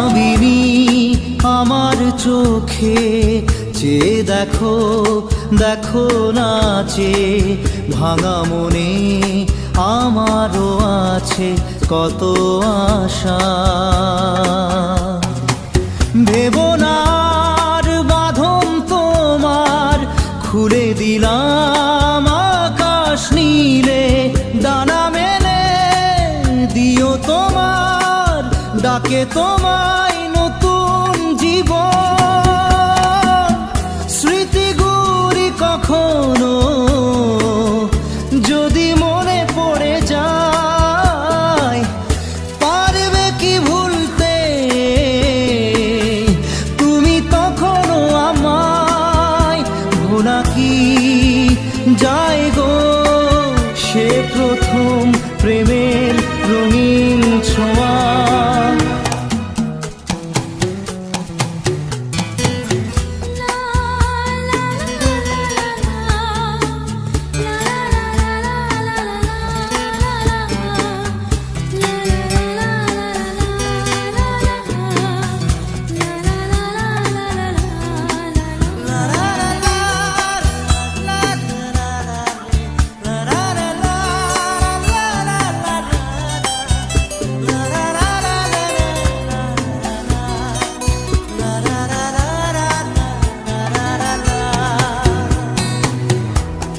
মায়াবিনী আমার চোখে চেয়ে দেখো, দেখো নাচে ভাঙা মনে আমারও আছে কত আশা। ভেবো না আর বাঁধন তোমার, খুলে দিলাম আকাশ নীলে, ডানা মেলে দিও তোমার ডাকে তোমায় নতুন জীবন। স্মৃতিগুলি কখনো যদি মনে পড়ে যায়, পারবে কি ভুলতে তুমি তখনও আমায়? ভোলা কি যায় গো সে প্রথম প্রেমের রঙিন ছোঁয়া।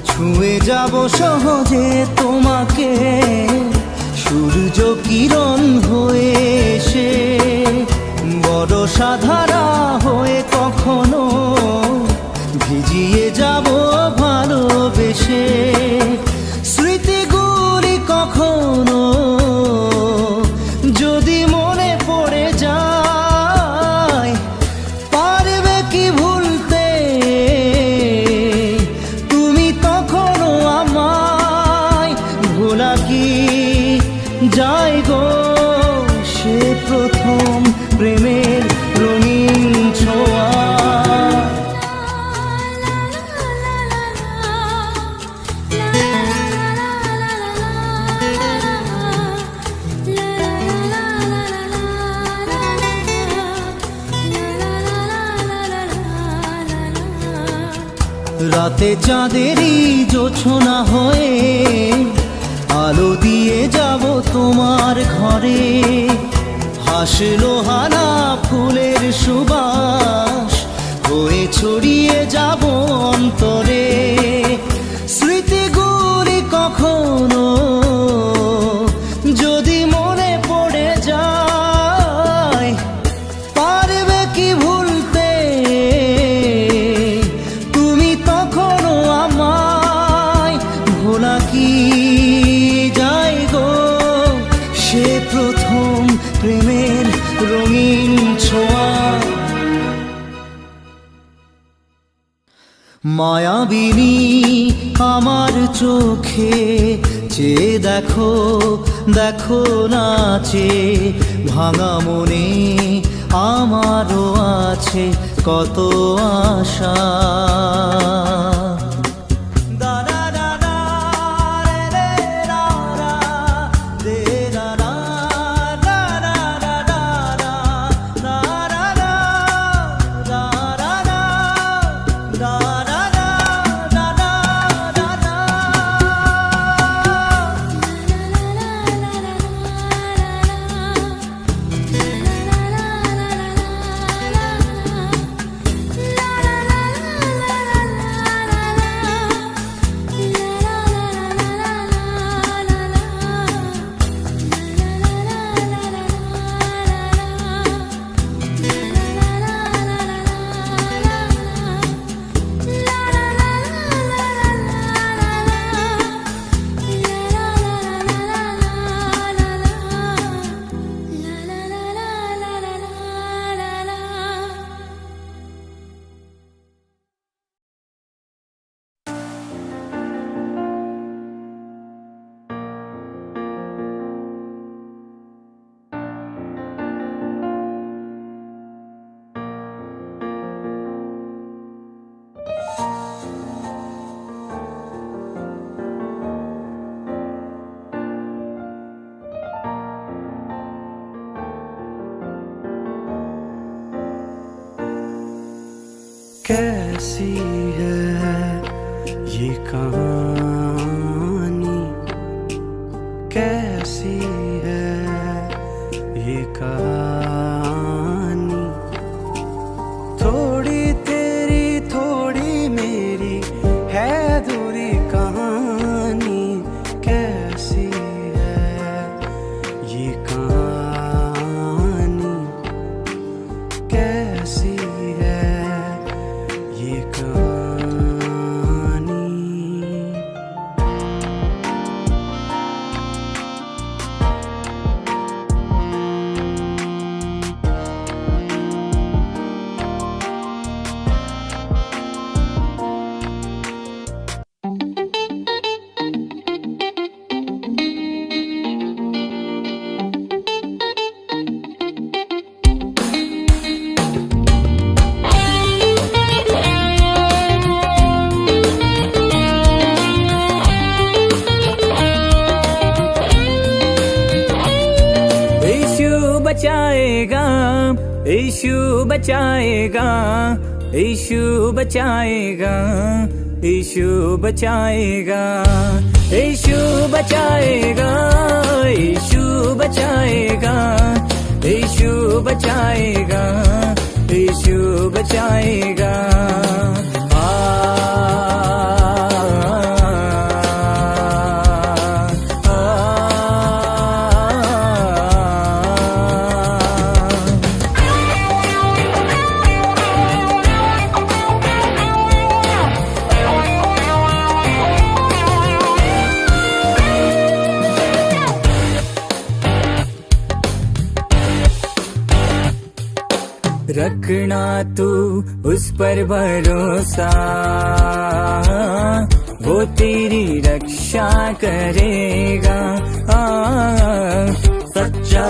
ছুঁয়ে যাব সহজে তোমাকে সূর্য কিরণ হয়ে এসে, বর্ষা ধারা হয়ে কখনো ভিজিয়ে যাব ভালোবেসে। স্মৃতিগুলি কখনো যদি মনে পড়ে যায়, পারবে কি ভুলতে তুমি তখনও আমায়? ভোলা কি যায় গো সে প্রথম প্রেমের রঙিন ছোঁয়া। রাতে চাঁদেরই জোছনা হয়ে আলো দিয়ে যাব তোমার ঘরে, হাসলো হানা ফুলের সুবাস হয়ে ছড়িয়ে যাব অন্তরে। স্মৃতিগুলি কখনো যদি মনে পড়ে যায়, পারবে কি ভুলতে তুমি তখনও আমায়? ভোলা কি যায় গো সে প্রথম প্রেমের রঙিন ছোঁয়া। মায়াবিনী আমার চোখে চেয়ে দেখো, দেখো নাচে ভাঙা মনে আমারও আছে কত আশা। कैसी है ये कहानी, कैसी है ये कहानी। थोड़ी तेरी थोड़ी मेरी है दूरी कहानी, कैसी है ये कहानी, कैसी है ये कहानी। बचाएगा, यीशु बचाएगा, यीशु बचाएगा, यीशु बचाएगा, यीशु बचाएगा, यीशु बचाएगा, यीशु बचाएगा, यीशु बचाएगा। रखना तू उस पर भरोसा, वो तेरी रक्षा करेगा। सच्चा